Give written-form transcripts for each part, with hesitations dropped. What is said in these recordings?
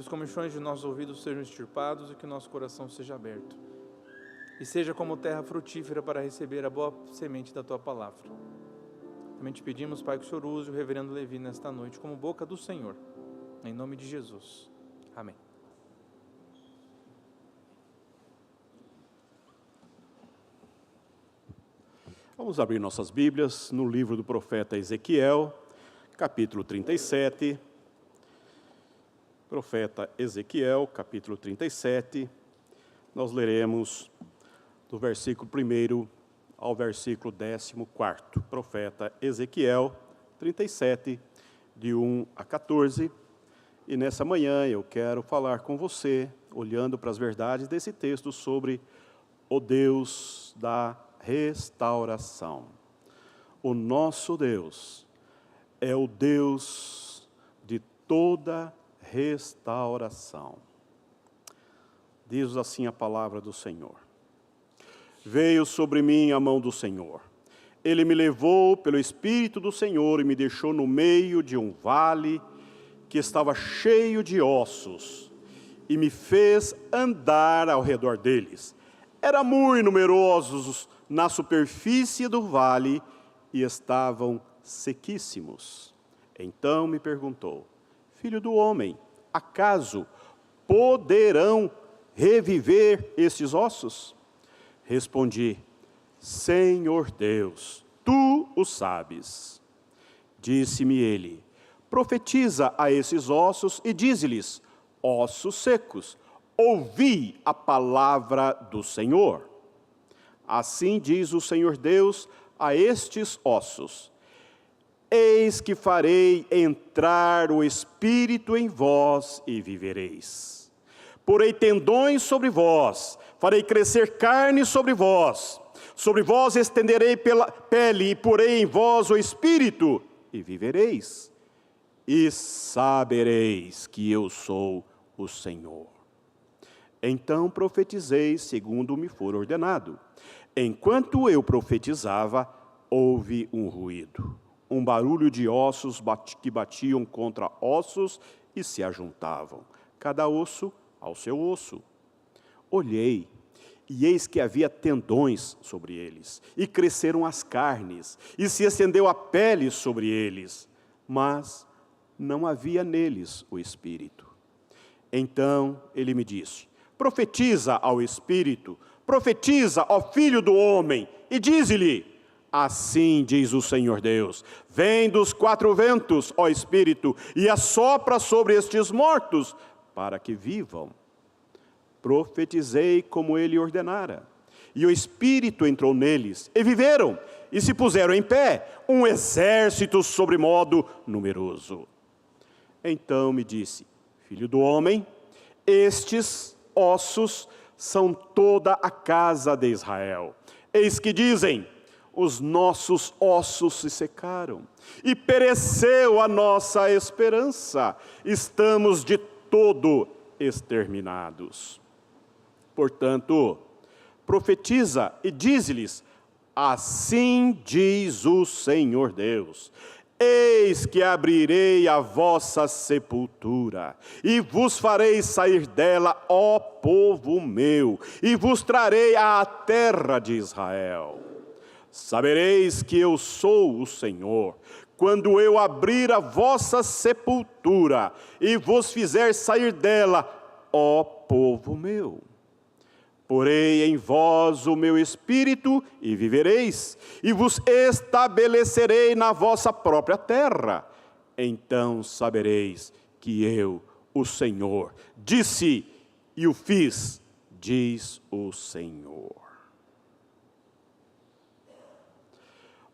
os comichões de nossos ouvidos sejam extirpados e que nosso coração seja aberto. E seja como terra frutífera para receber a boa semente da Tua palavra. Também te pedimos, Pai, que o Senhor use o reverendo Levi nesta noite como boca do Senhor. Em nome de Jesus. Amém. Vamos abrir nossas Bíblias no livro do profeta Ezequiel, capítulo 37. Profeta Ezequiel, capítulo 37. Nós leremos do versículo 1 ao versículo 14º. Profeta Ezequiel 37, de 1 a 14. E nessa manhã eu quero falar com você, olhando para as verdades desse texto, sobre o Deus da restauração. O nosso Deus é o Deus de toda restauração. Diz assim a palavra do Senhor. Veio sobre mim a mão do Senhor. Ele me levou pelo Espírito do Senhor e me deixou no meio de um vale que estava cheio de ossos e me fez andar ao redor deles. Eram muito numerosos na superfície do vale e estavam sequíssimos. Então me perguntou: Filho do homem, acaso poderão reviver estes ossos? Respondi: Senhor Deus, tu o sabes. Disse-me ele: Profetiza a esses ossos e dize-lhes: Ossos secos, ouvi a palavra do Senhor. Assim diz o Senhor Deus a estes ossos: Eis que farei entrar o Espírito em vós e vivereis. Porei tendões sobre vós, farei crescer carne sobre vós estenderei pela pele e porei em vós o Espírito e vivereis. E sabereis que eu sou o Senhor. Então profetizei segundo me for ordenado. Enquanto eu profetizava, houve um ruído, um barulho de ossos que batiam contra ossos e se ajuntavam, cada osso ao seu osso. Olhei, e eis que havia tendões sobre eles, e cresceram as carnes, e se estendeu a pele sobre eles, mas não havia neles o Espírito. Então ele me disse: Profetiza ao Espírito, profetiza ao Filho do Homem, e dize-lhe: Assim diz o Senhor Deus: Vem dos quatro ventos, ó Espírito, e assopra sobre estes mortos, para que vivam. Profetizei como ele ordenara, e o Espírito entrou neles, e viveram, e se puseram em pé, um exército sobremodo numeroso. Então me disse: Filho do homem, estes ossos são toda a casa de Israel. Eis que dizem: os nossos ossos se secaram, e pereceu a nossa esperança, estamos de todo exterminados. Portanto, profetiza e dize-lhes: Assim diz o Senhor Deus: Eis que abrirei a vossa sepultura, e vos farei sair dela, ó povo meu, e vos trarei à terra de Israel. Sabereis que eu sou o Senhor, quando eu abrir a vossa sepultura, e vos fizer sair dela, ó povo meu. Porei em vós o meu Espírito, e vivereis, e vos estabelecerei na vossa própria terra. Então sabereis que eu, o Senhor, disse e o fiz, diz o Senhor.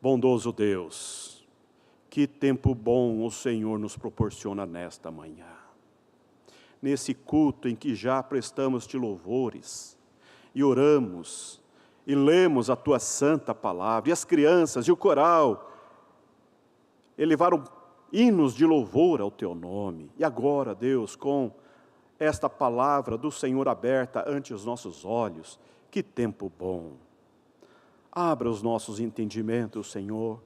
Bondoso Deus, que tempo bom o Senhor nos proporciona nesta manhã. Nesse culto em que já prestamos-te louvores, e oramos, e lemos a tua santa palavra, e as crianças e o coral elevaram hinos de louvor ao teu nome. E agora, Deus, com esta palavra do Senhor aberta ante os nossos olhos, que tempo bom. Abra os nossos entendimentos, Senhor.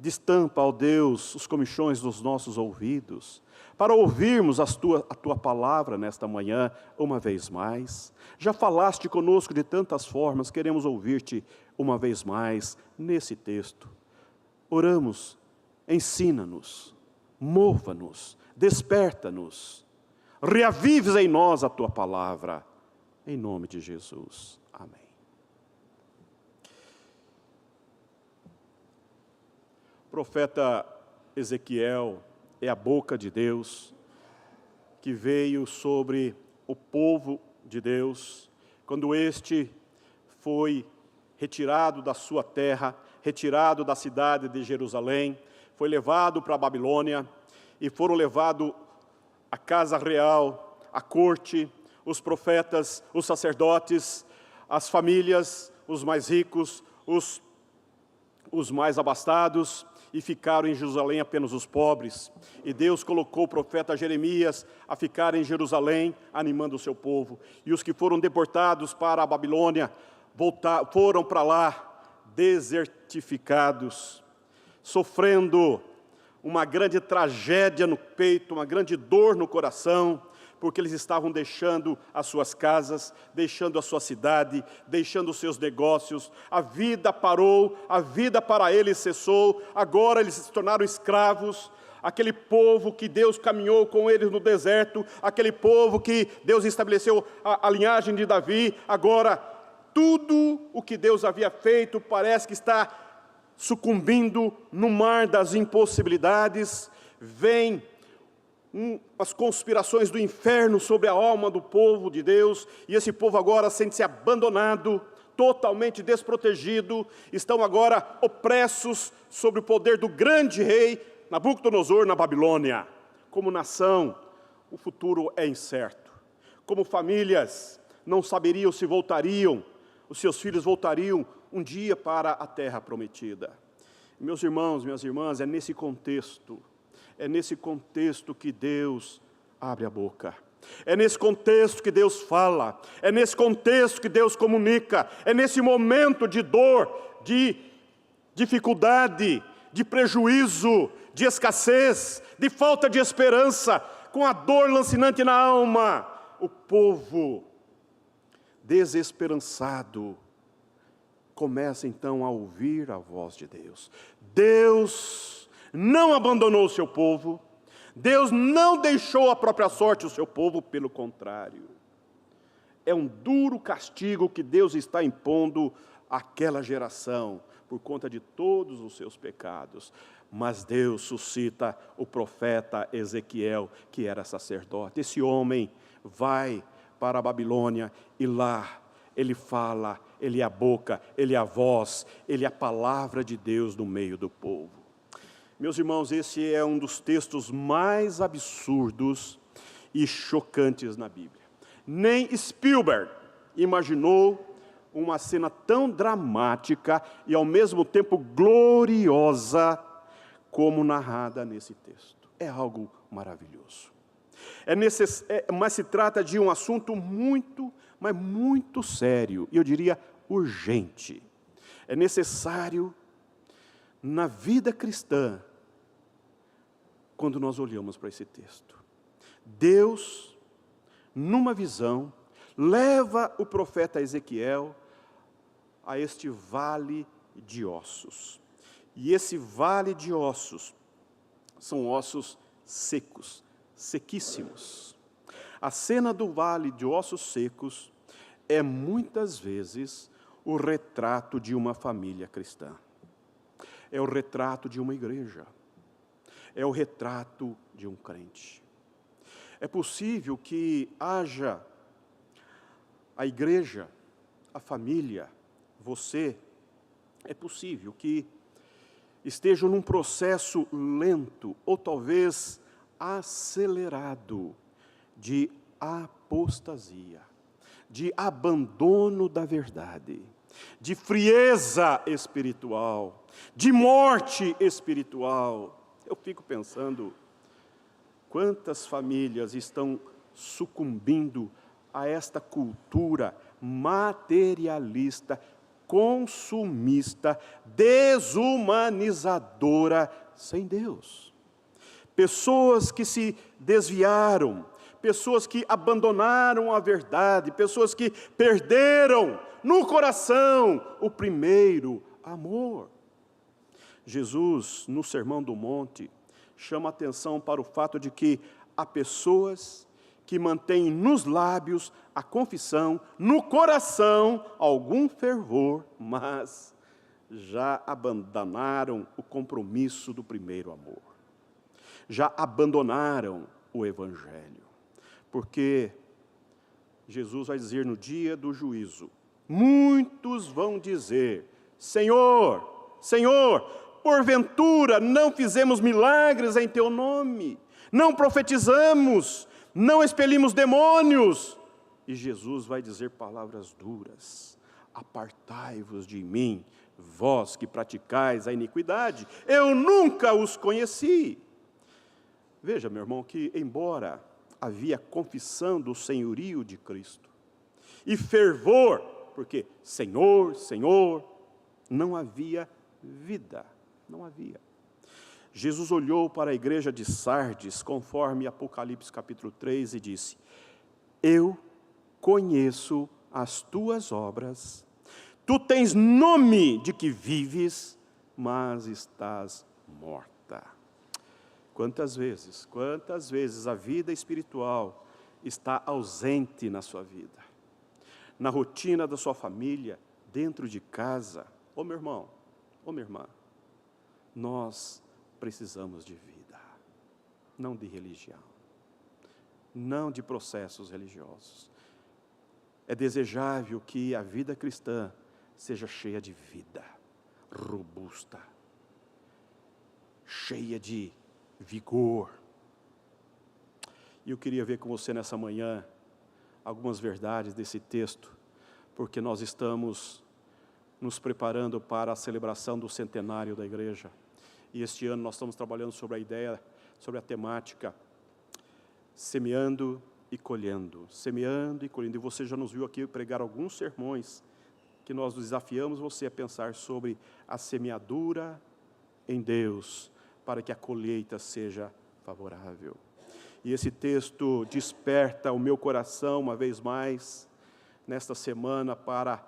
Destampa, ó Deus, os comichões dos nossos ouvidos, para ouvirmos a tua palavra nesta manhã, uma vez mais. Já falaste conosco de tantas formas, queremos ouvir-te uma vez mais nesse texto. Oramos, ensina-nos, mova-nos, desperta-nos, reavives em nós a tua palavra, em nome de Jesus. Amém. O profeta Ezequiel é a boca de Deus que veio sobre o povo de Deus, quando este foi retirado da sua terra, retirado da cidade de Jerusalém, foi levado para a Babilônia, e foram levados à casa real, à corte, os profetas, os sacerdotes, as famílias, os mais ricos, os mais abastados, e ficaram em Jerusalém apenas os pobres. E Deus colocou o profeta Jeremias a ficar em Jerusalém, animando o seu povo. E os que foram deportados para a Babilônia, foram para lá desertificados, sofrendo uma grande tragédia no peito, uma grande dor no coração, porque eles estavam deixando as suas casas, deixando a sua cidade, deixando os seus negócios. A vida parou, a vida para eles cessou, agora eles se tornaram escravos. Aquele povo que Deus caminhou com eles no deserto, aquele povo que Deus estabeleceu a linhagem de Davi, agora tudo o que Deus havia feito parece que está sucumbindo no mar das impossibilidades. Vem as conspirações do inferno sobre a alma do povo de Deus, e esse povo agora sente-se abandonado, totalmente desprotegido, estão agora opressos sob o poder do grande rei Nabucodonosor na Babilônia. Como nação, o futuro é incerto. Como famílias, não saberiam se voltariam, os seus filhos voltariam um dia para a terra prometida. Meus irmãos, minhas irmãs, é nesse contexto que Deus abre a boca. É nesse contexto que Deus fala. É nesse contexto que Deus comunica. É nesse momento de dor, de dificuldade, de prejuízo, de escassez, de falta de esperança, com a dor lancinante na alma, o povo desesperançado começa então a ouvir a voz de Deus. Deus não abandonou o seu povo, Deus não deixou a própria sorte o seu povo, pelo contrário. É um duro castigo que Deus está impondo àquela geração, por conta de todos os seus pecados. Mas Deus suscita o profeta Ezequiel, que era sacerdote. Esse homem vai para a Babilônia e lá ele fala, ele é a boca, ele é a voz, ele é a palavra de Deus no meio do povo. Meus irmãos, esse é um dos textos mais absurdos e chocantes na Bíblia. Nem Spielberg imaginou uma cena tão dramática e ao mesmo tempo gloriosa como narrada nesse texto. É algo maravilhoso. Mas se trata de um assunto muito, mas muito sério, e eu diria urgente. É necessário na vida cristã, quando nós olhamos para esse texto. Deus, numa visão, leva o profeta Ezequiel a este vale de ossos. E esse vale de ossos são ossos secos, sequíssimos. A cena do vale de ossos secos é muitas vezes o retrato de uma família cristã. É o retrato de uma igreja. É o retrato de um crente. É possível que haja a igreja, a família, você, é possível que estejam num processo lento ou talvez acelerado de apostasia, de abandono da verdade, de frieza espiritual, de morte espiritual. Eu fico pensando, quantas famílias estão sucumbindo a esta cultura materialista consumista, desumanizadora sem Deus. Pessoas que se desviaram, pessoas que abandonaram a verdade, pessoas que perderam no coração o primeiro amor. Jesus, no Sermão do Monte, chama atenção para o fato de que há pessoas que mantêm nos lábios a confissão, no coração algum fervor, mas já abandonaram o compromisso do primeiro amor. Já abandonaram o Evangelho. Porque Jesus vai dizer no dia do juízo, muitos vão dizer, Senhor, Senhor, porventura não fizemos milagres em teu nome, não profetizamos, não expelimos demônios. E Jesus vai dizer palavras duras, apartai-vos de mim, vós que praticais a iniquidade, eu nunca os conheci. Veja, meu irmão, que embora havia confissão do senhorio de Cristo e fervor, porque Senhor, Senhor, não havia vida, não havia. Jesus olhou para a igreja de Sardes, conforme Apocalipse capítulo 3, e disse, eu conheço as tuas obras, tu tens nome de que vives, mas estás morta. Quantas vezes a vida espiritual está ausente na sua vida, na rotina da sua família, dentro de casa. Ô meu irmão, ô minha irmã, nós precisamos de vida, não de religião, não de processos religiosos. É desejável que a vida cristã seja cheia de vida, robusta, cheia de vigor. E eu queria ver com você nessa manhã algumas verdades desse texto, porque nós estamos nos preparando para a celebração do centenário da igreja. E este ano nós estamos trabalhando sobre a ideia, sobre a temática, semeando e colhendo. Semeando e colhendo. E você já nos viu aqui pregar alguns sermões que nós desafiamos você a pensar sobre a semeadura em Deus, para que a colheita seja favorável. E esse texto desperta o meu coração, uma vez mais, nesta semana, para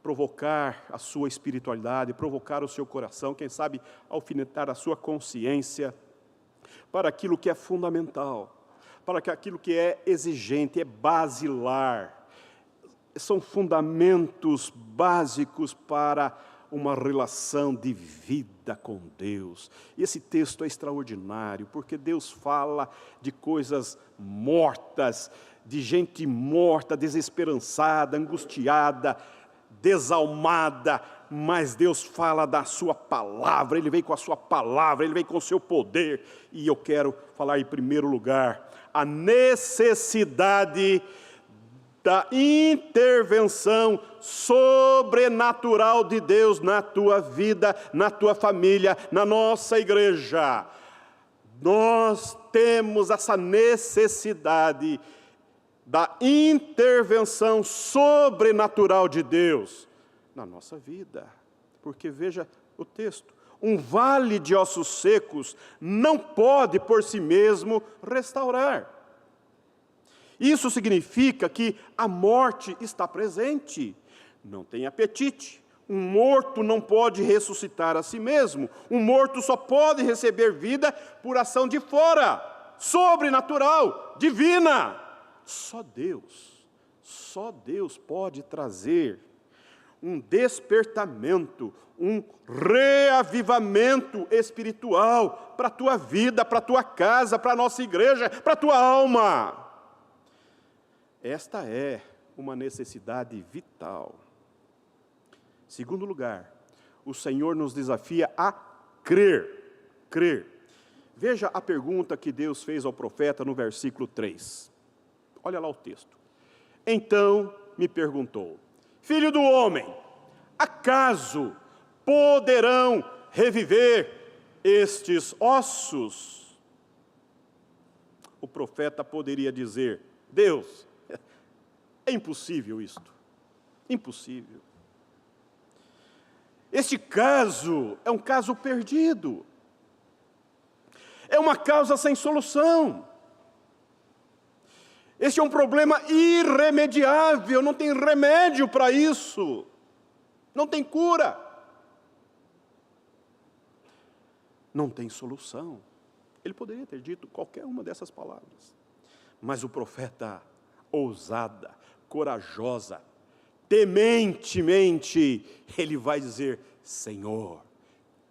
provocar a sua espiritualidade, provocar o seu coração, quem sabe alfinetar a sua consciência, para aquilo que é fundamental, para aquilo que é exigente, é basilar, são fundamentos básicos para uma relação de vida com Deus. E esse texto é extraordinário, porque Deus fala de coisas mortas, de gente morta, desesperançada, angustiada, desalmada, mas Deus fala da sua palavra, Ele vem com a sua palavra, Ele vem com o seu poder. E eu quero falar em primeiro lugar, a necessidade da intervenção sobrenatural de Deus na tua vida, na tua família, na nossa igreja. Nós temos essa necessidade da intervenção sobrenatural de Deus na nossa vida. Porque veja o texto, um vale de ossos secos não pode por si mesmo restaurar. Isso significa que a morte está presente, não tem apetite. Um morto não pode ressuscitar a si mesmo. Um morto só pode receber vida por ação de fora, sobrenatural, divina. Só Deus pode trazer um despertamento, um reavivamento espiritual para a tua vida, para a tua casa, para a nossa igreja, para a tua alma. Esta é uma necessidade vital. Segundo lugar, o Senhor nos desafia a crer. Crer. Veja a pergunta que Deus fez ao profeta no versículo 3. Olha lá o texto. Então me perguntou, filho do homem, acaso poderão reviver estes ossos? O profeta poderia dizer, Deus, é impossível isto, impossível. Este caso é um caso perdido. É uma causa sem solução. Este é um problema irremediável, não tem remédio para isso. Não tem cura. Não tem solução. Ele poderia ter dito qualquer uma dessas palavras. Mas o profeta, ousada, corajosa, tementemente, ele vai dizer: Senhor,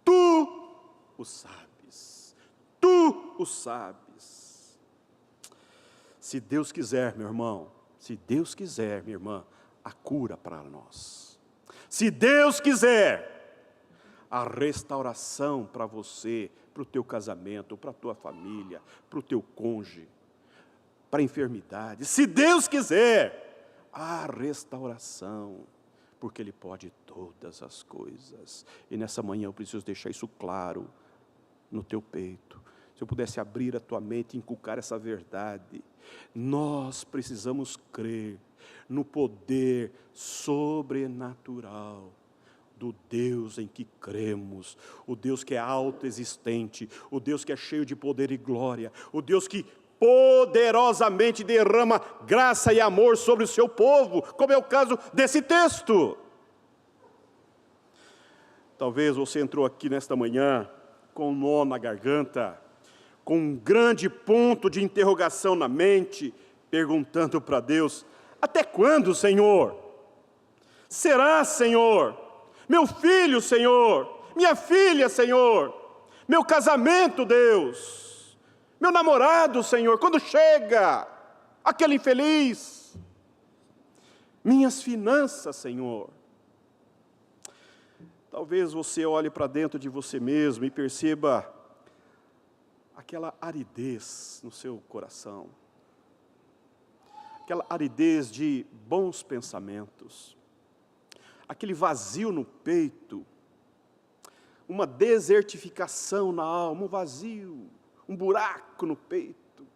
Tu o sabes. Tu o sabes. Se Deus quiser, meu irmão, se Deus quiser, minha irmã, a cura para nós. Se Deus quiser, a restauração para você, para o teu casamento, para a tua família, para o teu cônjuge, para a enfermidade. Se Deus quiser, a restauração, porque Ele pode todas as coisas. E nessa manhã eu preciso deixar isso claro no teu peito. Se eu pudesse abrir a tua mente e inculcar essa verdade, nós precisamos crer no poder sobrenatural do Deus em que cremos, o Deus que é autoexistente, o Deus que é cheio de poder e glória, o Deus que poderosamente derrama graça e amor sobre o seu povo, como é o caso desse texto. Talvez você entrou aqui nesta manhã com um nó na garganta, com um grande ponto de interrogação na mente, perguntando para Deus: até quando, Senhor? Será, Senhor? Meu filho, Senhor? Minha filha, Senhor? Meu casamento, Deus? Meu namorado, Senhor? Quando chega aquele infeliz? Minhas finanças, Senhor? Talvez você olhe para dentro de você mesmo e perceba aquela aridez no seu coração, aquela aridez de bons pensamentos, aquele vazio no peito, uma desertificação na alma, um vazio, um buraco no peito.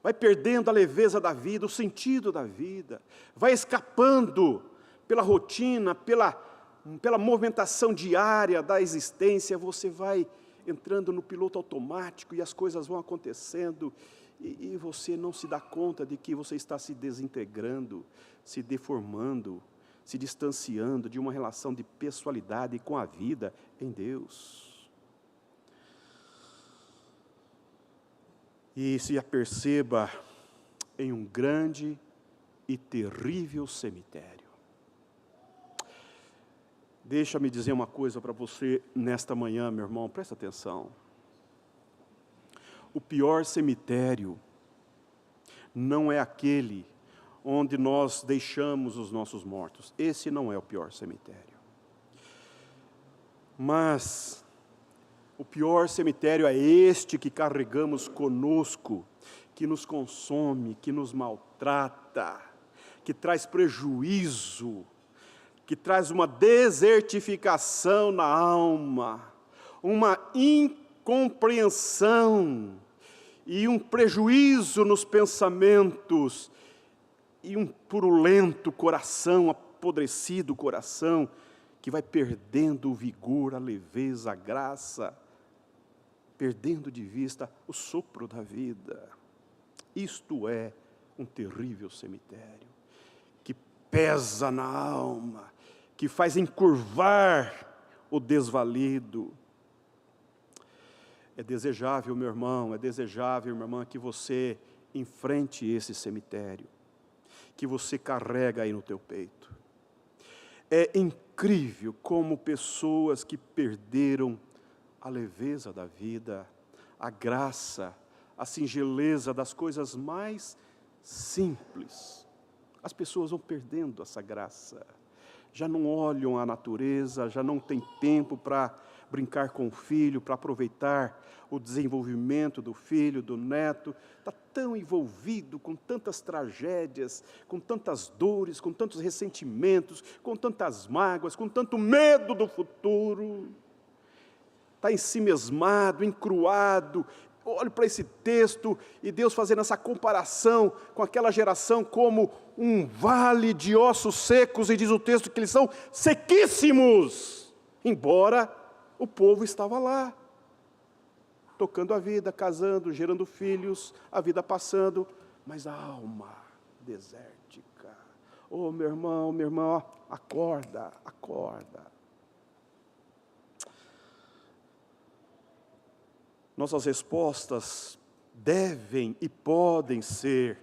Vai perdendo a leveza da vida, o sentido da vida, vai escapando pela rotina, pela movimentação diária da existência, você vai entrando no piloto automático e as coisas vão acontecendo e você não se dá conta de que você está se desintegrando, se deformando, se distanciando de uma relação de pessoalidade com a vida em Deus. E se aperceba em um grande e terrível cemitério. Deixa-me dizer uma coisa para você nesta manhã, meu irmão, presta atenção. O pior cemitério não é aquele onde nós deixamos os nossos mortos. Esse não é o pior cemitério. Mas o pior cemitério é este que carregamos conosco, que nos consome, que nos maltrata, que traz prejuízo, que traz uma desertificação na alma, uma incompreensão e um prejuízo nos pensamentos e um purulento coração, apodrecido coração, que vai perdendo o vigor, a leveza, a graça, perdendo de vista o sopro da vida. Isto é um terrível cemitério, que pesa na alma, que faz encurvar o desvalido. É desejável, meu irmão, é desejável, minha irmã, que você enfrente esse cemitério, que você carrega aí no teu peito. É incrível como pessoas que perderam a leveza da vida, a graça, a singeleza das coisas mais simples, as pessoas vão perdendo essa graça. Já não olham a natureza, já não tem tempo para brincar com o filho, para aproveitar o desenvolvimento do filho, do neto. Está tão envolvido com tantas tragédias, com tantas dores, com tantos ressentimentos, com tantas mágoas, com tanto medo do futuro. Está ensimesmado, encruado, olho para esse texto e Deus fazendo essa comparação com aquela geração como um vale de ossos secos, e diz o texto que eles são sequíssimos, embora o povo estava lá, tocando a vida, casando, gerando filhos, a vida passando, mas a alma desértica. Oh, meu irmão, minha irmã, acorda, acorda. Nossas respostas devem e podem ser: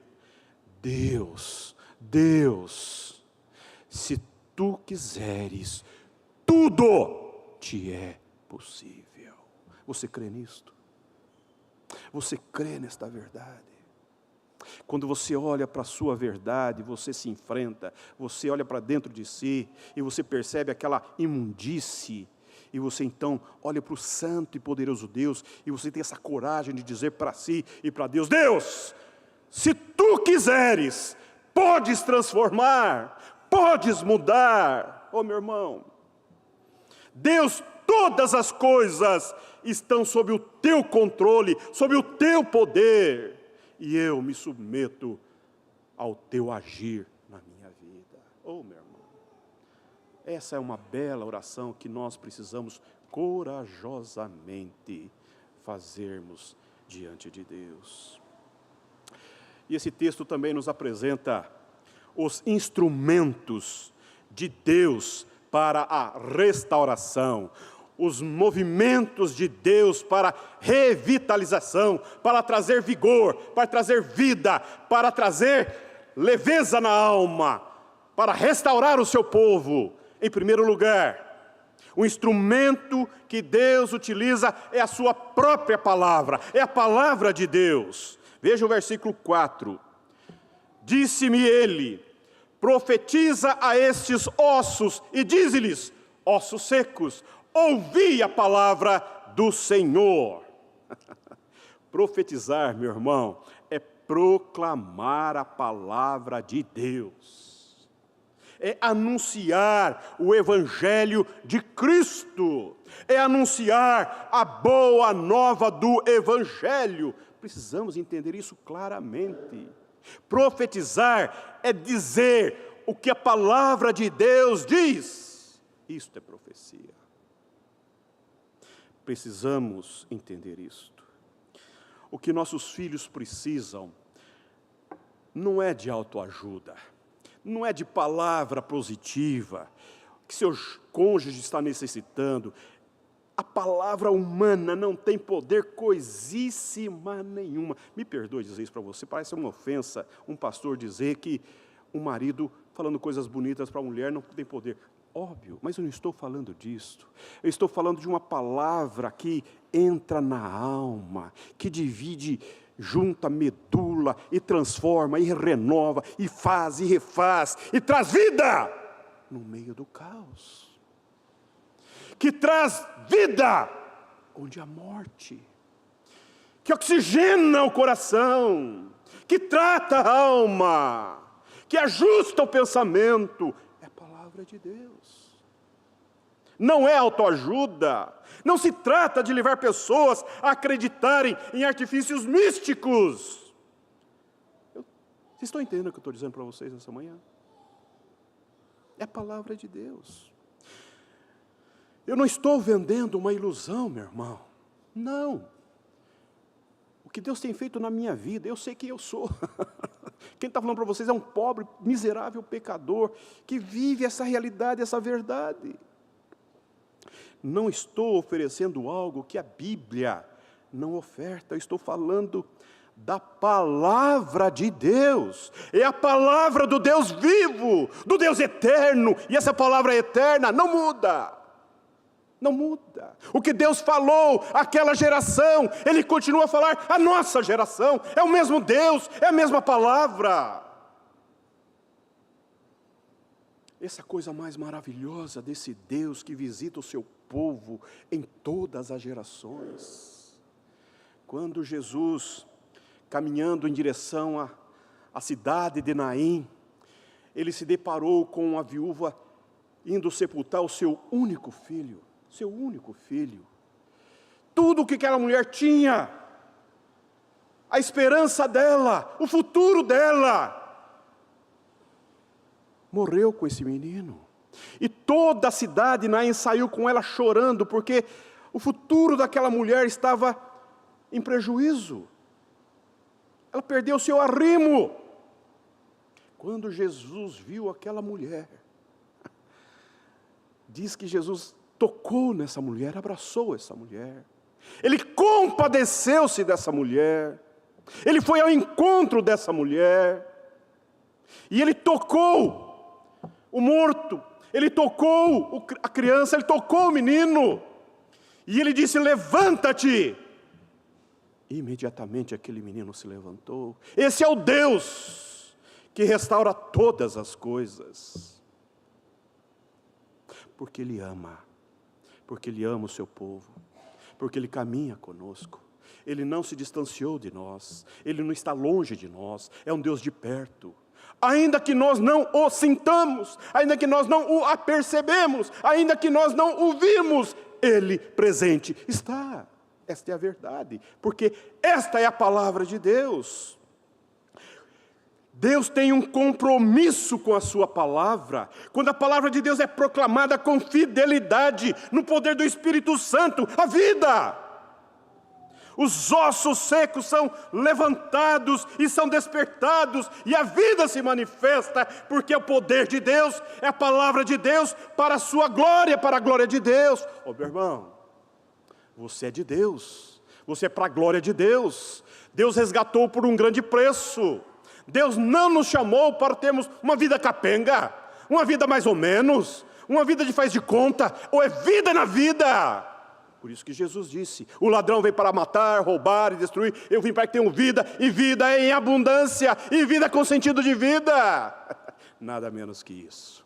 Deus, Deus, se tu quiseres, tudo te é possível. Você crê nisto? Você crê nesta verdade? Quando você olha para a sua verdade, você se enfrenta, você olha para dentro de si e você percebe aquela imundície, e você então olha para o santo e poderoso Deus, e você tem essa coragem de dizer para si e para Deus: Deus, se tu quiseres, podes transformar, podes mudar. Oh, meu irmão, Deus, todas as coisas estão sob o teu controle, sob o teu poder, e eu me submeto ao teu agir na minha vida. Oh, meu irmão, essa é uma bela oração que nós precisamos corajosamente fazermos diante de Deus. E esse texto também nos apresenta os instrumentos de Deus para a restauração, os movimentos de Deus para revitalização, para trazer vigor, para trazer vida, para trazer leveza na alma, para restaurar o seu povo. Em primeiro lugar, o instrumento que Deus utiliza é a sua própria palavra, é a palavra de Deus. Veja o versículo 4. Disse-me ele: profetiza a estes ossos e dize-lhes: ossos secos, ouvi a palavra do Senhor. Profetizar, meu irmão, é proclamar a palavra de Deus. É anunciar o Evangelho de Cristo. É anunciar a boa nova do Evangelho. Precisamos entender isso claramente. Profetizar é dizer o que a palavra de Deus diz. Isto é profecia. Precisamos entender isto. O que nossos filhos precisam não é de autoajuda, não é de palavra positiva, que seu cônjuge está necessitando. A palavra humana não tem poder coisíssima nenhuma. Me perdoe dizer isso para você, parece uma ofensa um pastor dizer que um marido falando coisas bonitas para a mulher não tem poder. Óbvio, mas eu não estou falando disso. Eu estou falando de uma palavra que entra na alma, que divide, junta, medula e transforma e renova e faz e refaz e traz vida no meio do caos. Que traz vida onde há morte, que oxigena o coração, que trata a alma, que ajusta o pensamento. É a palavra de Deus. Não é autoajuda. Não se trata de levar pessoas a acreditarem em artifícios místicos. Vocês estão entendendo o que eu estou dizendo para vocês nessa manhã? É a palavra de Deus. Eu não estou vendendo uma ilusão, meu irmão. Não. O que Deus tem feito na minha vida, eu sei quem eu sou. Quem está falando para vocês é um pobre, miserável pecador que vive essa realidade, essa verdade. Não estou oferecendo algo que a Bíblia não oferta. Eu estou falando da palavra de Deus. É a palavra do Deus vivo, do Deus eterno. E essa palavra eterna não muda. Não muda. O que Deus falou àquela geração, Ele continua a falar à nossa geração. É o mesmo Deus, é a mesma palavra. Essa coisa mais maravilhosa desse Deus que visita o seu povo em todas as gerações. Quando Jesus, caminhando em direção à cidade de Naim, ele se deparou com uma viúva indo sepultar o seu único filho. Seu único filho. Tudo o que aquela mulher tinha a esperança dela, o futuro dela. Morreu com esse menino. E toda a cidade Naim saiu com ela chorando, porque o futuro daquela mulher estava em prejuízo. Ela perdeu seu arrimo. Quando Jesus viu aquela mulher, diz que Jesus tocou nessa mulher, abraçou essa mulher. Ele compadeceu-se dessa mulher. Ele foi ao encontro dessa mulher. E ele tocou o morto, ele tocou a criança, ele tocou o menino. E ele disse: levanta-te. E imediatamente aquele menino se levantou. Esse é o Deus que restaura todas as coisas. Porque Ele ama. Porque Ele ama o seu povo. Porque Ele caminha conosco. Ele não se distanciou de nós. Ele não está longe de nós. É um Deus de perto. Ainda que nós não o sintamos, ainda que nós não o apercebemos, ainda que nós não o vimos, Ele presente está. Esta é a verdade, porque esta é a palavra de Deus. Deus tem um compromisso com a sua palavra. Quando a palavra de Deus é proclamada com fidelidade, no poder do Espírito Santo, a vida. Os ossos secos são levantados e são despertados, e a vida se manifesta, porque o poder de Deus é a palavra de Deus para a sua glória, para a glória de Deus. Ô meu irmão, você é de Deus, você é para a glória de Deus. Deus resgatou por um grande preço. Deus não nos chamou para termos uma vida capenga, uma vida mais ou menos, uma vida de faz de conta, ou é vida na vida. Por isso que Jesus disse: o ladrão veio para matar, roubar e destruir. Eu vim para que tenham vida, e vida em abundância, e vida com sentido de vida. Nada menos que isso.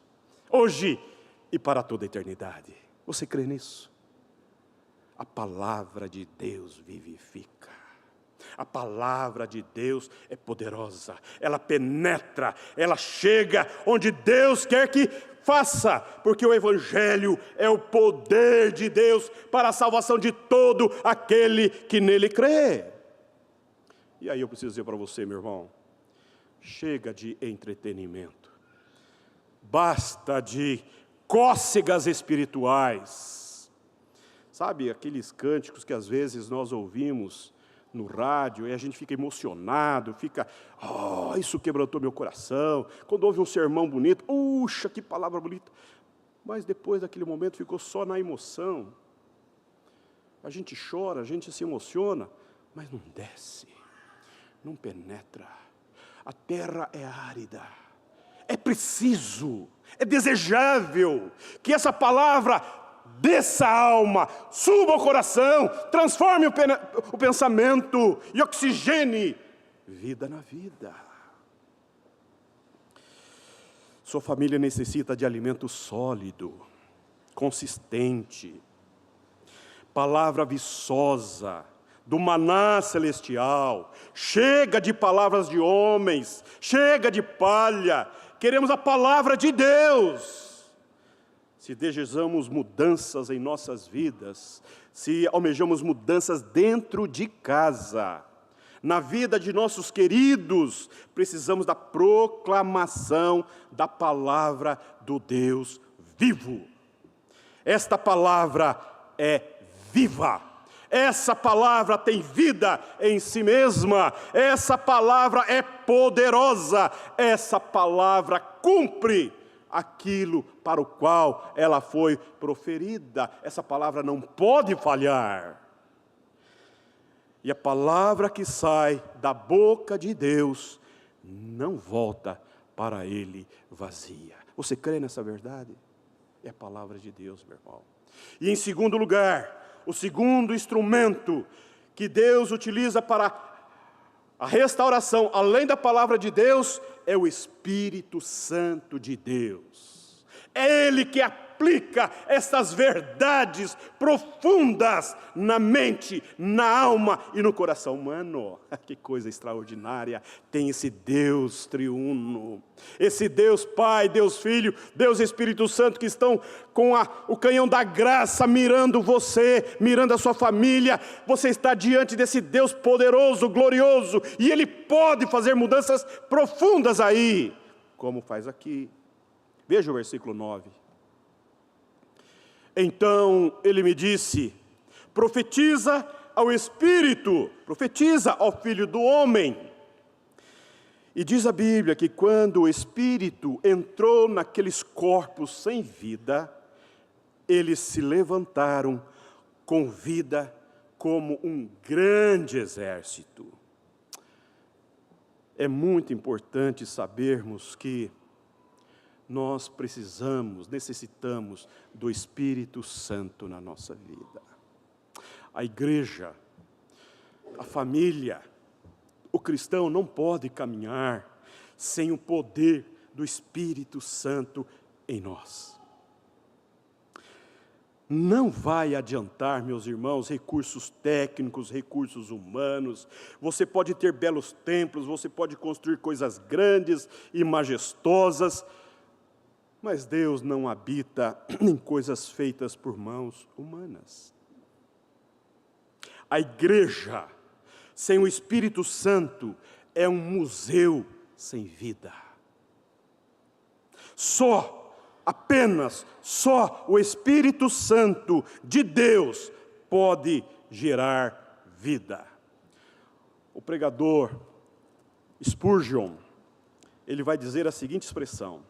Hoje e para toda a eternidade. Você crê nisso? A palavra de Deus vivifica. A palavra de Deus é poderosa. Ela penetra, ela chega onde Deus quer que faça, porque o Evangelho é o poder de Deus para a salvação de todo aquele que nele crê. E aí eu preciso dizer para você, meu irmão, chega de entretenimento, basta de cócegas espirituais. Sabe aqueles cânticos que às vezes nós ouvimos no rádio, e a gente fica emocionado, fica, isso quebrantou meu coração. Quando ouve um sermão bonito, puxa, que palavra bonita. Mas depois daquele momento ficou só na emoção. A gente chora, a gente se emociona, mas não desce, não penetra. A terra é árida. É preciso, é desejável que essa palavra desça a alma, suba ao coração, transforme o pensamento e oxigene vida na vida. Sua família necessita de alimento sólido, consistente, palavra viçosa, do maná celestial. Chega de palavras de homens, chega de palha, queremos a palavra de Deus. Se desejamos mudanças em nossas vidas, se almejamos mudanças dentro de casa, na vida de nossos queridos, precisamos da proclamação da palavra do Deus vivo. Esta palavra é viva. Essa palavra tem vida em si mesma. Essa palavra é poderosa. Essa palavra cumpre aquilo para o qual ela foi proferida. Essa palavra não pode falhar. E a palavra que sai da boca de Deus não volta para Ele vazia. Você crê nessa verdade? É a palavra de Deus, meu irmão. E em segundo lugar, o segundo instrumento que Deus utiliza para a restauração, além da palavra de Deus, é o Espírito Santo de Deus. É Ele que aplica essas verdades profundas na mente, na alma e no coração humano. Que coisa extraordinária tem esse Deus triuno, esse Deus Pai, Deus Filho, Deus Espírito Santo, que estão com o canhão da graça mirando você, mirando a sua família. Você está diante desse Deus poderoso, glorioso, e Ele pode fazer mudanças profundas aí, como faz aqui. Veja o versículo 9. Então ele me disse: profetiza ao Espírito, profetiza ao Filho do Homem. E diz a Bíblia que quando o Espírito entrou naqueles corpos sem vida, eles se levantaram com vida como um grande exército. É muito importante sabermos que nós necessitamos do Espírito Santo na nossa vida. A igreja, a família, o cristão não pode caminhar sem o poder do Espírito Santo em nós. Não vai adiantar, meus irmãos, recursos técnicos, recursos humanos. Você pode ter belos templos, você pode construir coisas grandes e majestosas, mas Deus não habita em coisas feitas por mãos humanas. A igreja, sem o Espírito Santo, é um museu sem vida. Apenas o Espírito Santo de Deus pode gerar vida. O pregador Spurgeon, ele vai dizer a seguinte expressão: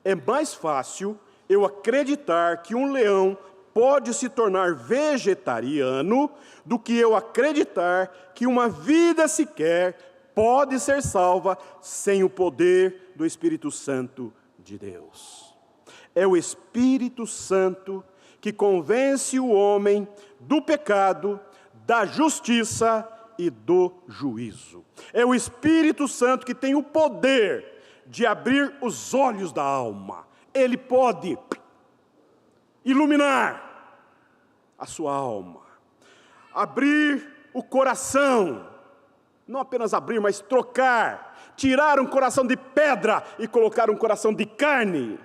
é mais fácil eu acreditar que um leão pode se tornar vegetariano do que eu acreditar que uma vida sequer pode ser salva sem o poder do Espírito Santo de Deus. É o Espírito Santo que convence o homem do pecado, da justiça e do juízo. É o Espírito Santo que tem o poder de abrir os olhos da alma. Ele pode iluminar a sua alma, abrir o coração, não apenas abrir, mas trocar, tirar um coração de pedra e colocar um coração de carne,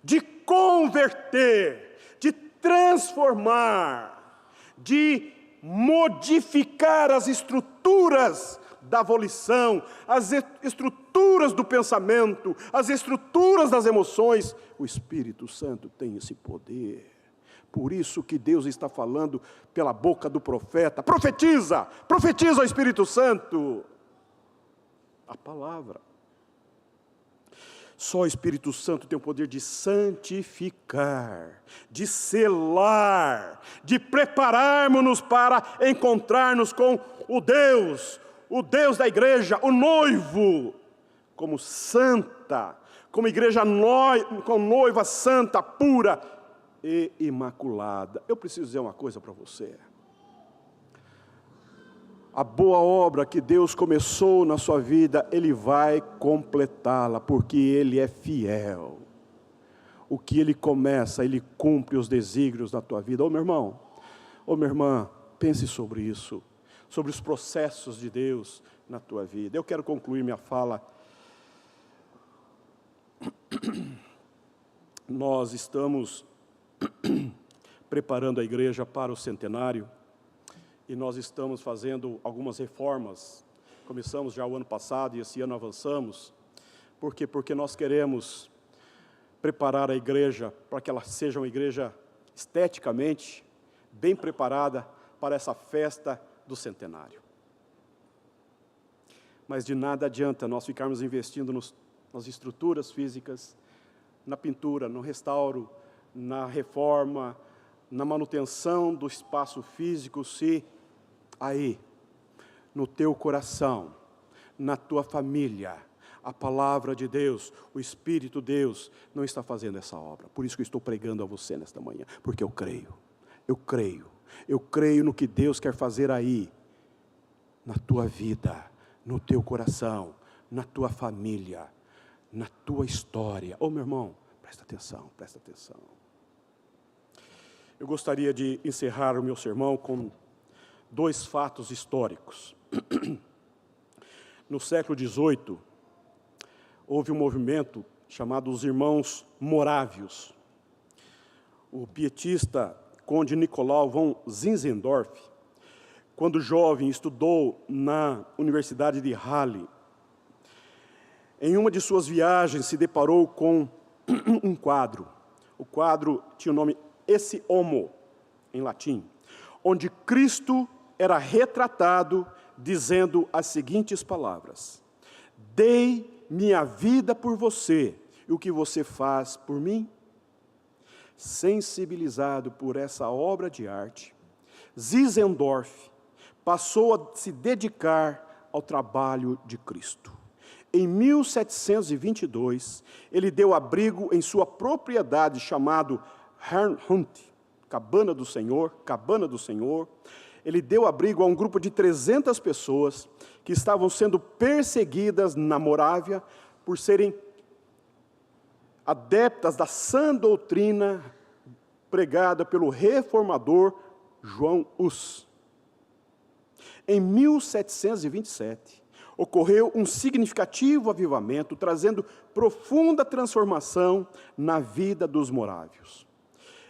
de converter, de transformar, de modificar as estruturas da volição, as estruturas do pensamento, as estruturas das emoções. O Espírito Santo tem esse poder. Por isso que Deus está falando pela boca do profeta: profetiza ao Espírito Santo a palavra. Só o Espírito Santo tem o poder de santificar, de selar, de prepararmos-nos para encontrar-nos com o Deus da igreja, o noivo, como santa, como igreja com noiva santa, pura e imaculada. Eu preciso dizer uma coisa para você. A boa obra que Deus começou na sua vida, Ele vai completá-la, porque Ele é fiel. O que Ele começa, Ele cumpre os desígnios da tua vida. Ô meu irmão, ô minha irmã, pense sobre isso, sobre os processos de Deus na tua vida. Eu quero concluir minha fala. Nós estamos preparando a igreja para o centenário e nós estamos fazendo algumas reformas. Começamos já o ano passado e esse ano avançamos. Por quê? Porque nós queremos preparar a igreja para que ela seja uma igreja esteticamente bem preparada para essa festa do centenário. Mas de nada adianta nós ficarmos investindo nas estruturas físicas, na pintura, no restauro, na reforma, na manutenção do espaço físico, se aí, no teu coração, na tua família, a palavra de Deus, o Espírito de Deus não está fazendo essa obra. Por isso que eu estou pregando a você nesta manhã, porque eu creio no que Deus quer fazer aí, na tua vida, no teu coração, na tua família, na tua história. Ô meu irmão, presta atenção. eu gostaria de encerrar o meu sermão com 2 fatos históricos. No século XVIII, houve um movimento chamado os Irmãos Morávios. O pietista conde Nicolau von Zinzendorf, quando jovem, estudou na Universidade de Halle. Em uma de suas viagens, se deparou com um quadro. O quadro tinha o nome Esse Homo, em latim, onde Cristo era retratado dizendo as seguintes palavras: dei minha vida por você, e o que você faz por mim? Sensibilizado por essa obra de arte, Zinzendorf passou a se dedicar ao trabalho de Cristo. Em 1722, ele deu abrigo em sua propriedade chamado Herrnhut, Cabana do Senhor. Ele deu abrigo a um grupo de 300 pessoas que estavam sendo perseguidas na Morávia por serem adeptas da sã doutrina pregada pelo reformador João Hus. Em 1727, ocorreu um significativo avivamento, trazendo profunda transformação na vida dos morávios.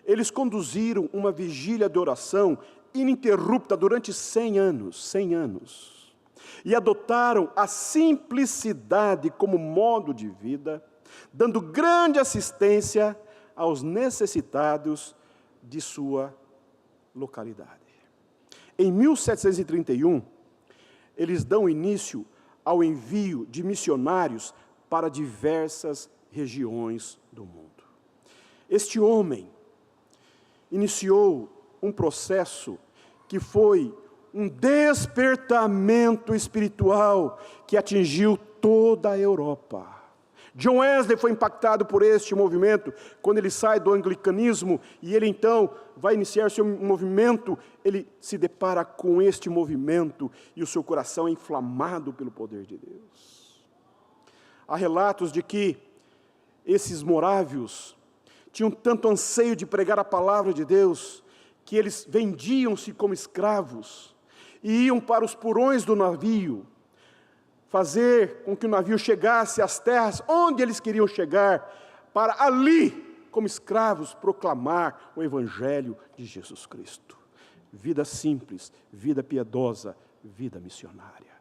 Eles conduziram uma vigília de oração ininterrupta durante 100 anos, e adotaram a simplicidade como modo de vida, dando grande assistência aos necessitados de sua localidade. Em 1731, eles dão início ao envio de missionários para diversas regiões do mundo. Este homem iniciou um processo que foi um despertamento espiritual que atingiu toda a Europa. John Wesley foi impactado por este movimento quando ele sai do anglicanismo e ele então vai iniciar seu movimento. Ele se depara com este movimento e o seu coração é inflamado pelo poder de Deus. Há relatos de que esses morávios tinham tanto anseio de pregar a palavra de Deus que eles vendiam-se como escravos e iam para os porões do navio fazer com que o navio chegasse às terras onde eles queriam chegar, para ali, como escravos, proclamar o Evangelho de Jesus Cristo. Vida simples, vida piedosa, vida missionária.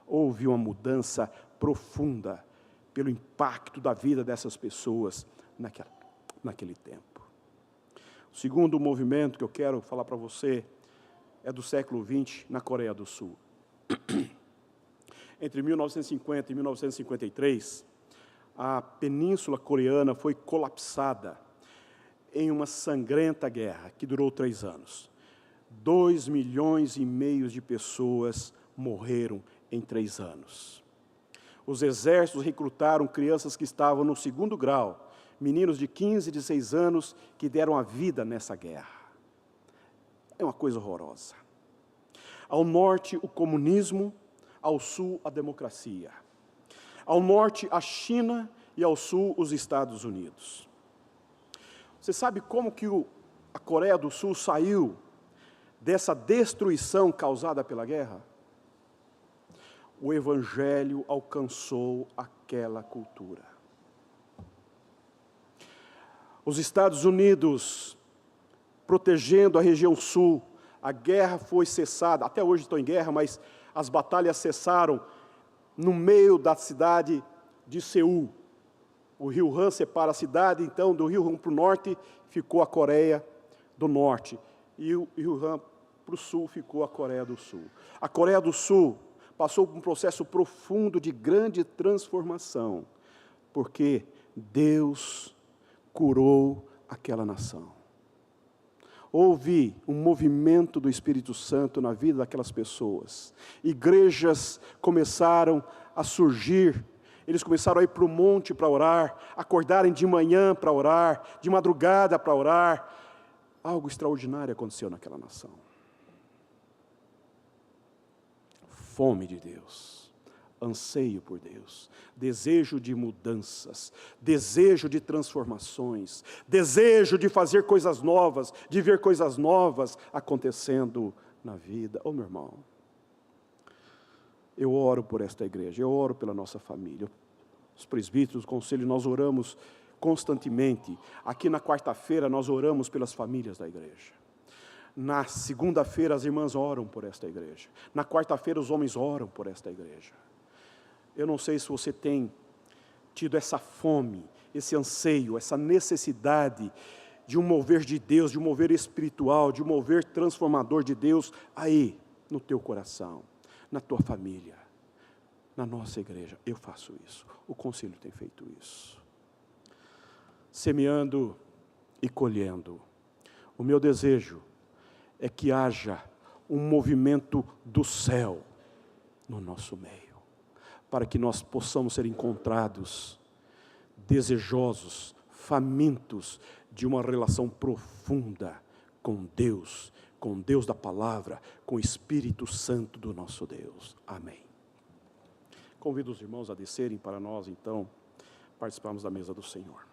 Houve uma mudança profunda pelo impacto da vida dessas pessoas naquele tempo. O segundo movimento que eu quero falar para você é do século XX, na Coreia do Sul. Entre 1950 e 1953, a península coreana foi colapsada em uma sangrenta guerra que durou 3 anos. 2,5 milhões de pessoas morreram em 3 anos. Os exércitos recrutaram crianças que estavam no 2º grau, meninos de 15 e 16 anos que deram a vida nessa guerra. É uma coisa horrorosa. Ao norte, o comunismo; ao sul, a democracia. Ao norte, a China, e ao sul, os Estados Unidos. Você sabe como que a Coreia do Sul saiu dessa destruição causada pela guerra? O Evangelho alcançou aquela cultura. Os Estados Unidos, protegendo a região sul, a guerra foi cessada. Até hoje estão em guerra, mas as batalhas cessaram no meio da cidade de Seul. O rio Han separa a cidade, então, do rio Han para o norte ficou a Coreia do Norte. E o rio Han para o sul ficou a Coreia do Sul. A Coreia do Sul passou por um processo profundo de grande transformação, porque Deus curou aquela nação. Houve um movimento do Espírito Santo na vida daquelas pessoas. Igrejas começaram a surgir. Eles começaram a ir para o monte para orar, acordarem de manhã para orar, de madrugada para orar. Algo extraordinário aconteceu naquela nação. Fome de Deus, anseio por Deus, desejo de mudanças, desejo de transformações, desejo de fazer coisas novas, de ver coisas novas acontecendo na vida. Meu irmão, eu oro por esta igreja, eu oro pela nossa família. Os presbíteros, o conselho, nós oramos constantemente. Aqui na quarta-feira nós oramos pelas famílias da igreja. Na segunda-feira as irmãs oram por esta igreja. Na quarta-feira os homens oram por esta igreja. Eu não sei se você tem tido essa fome, esse anseio, essa necessidade de um mover de Deus, de um mover espiritual, de um mover transformador de Deus aí no teu coração, na tua família, na nossa igreja. Eu faço isso, o conselho tem feito isso. Semeando e colhendo. O meu desejo é que haja um movimento do céu no nosso meio, para que nós possamos ser encontrados desejosos, famintos de uma relação profunda com Deus da palavra, com o Espírito Santo do nosso Deus. Amém. Convido os irmãos a descerem para nós, então, participarmos da mesa do Senhor.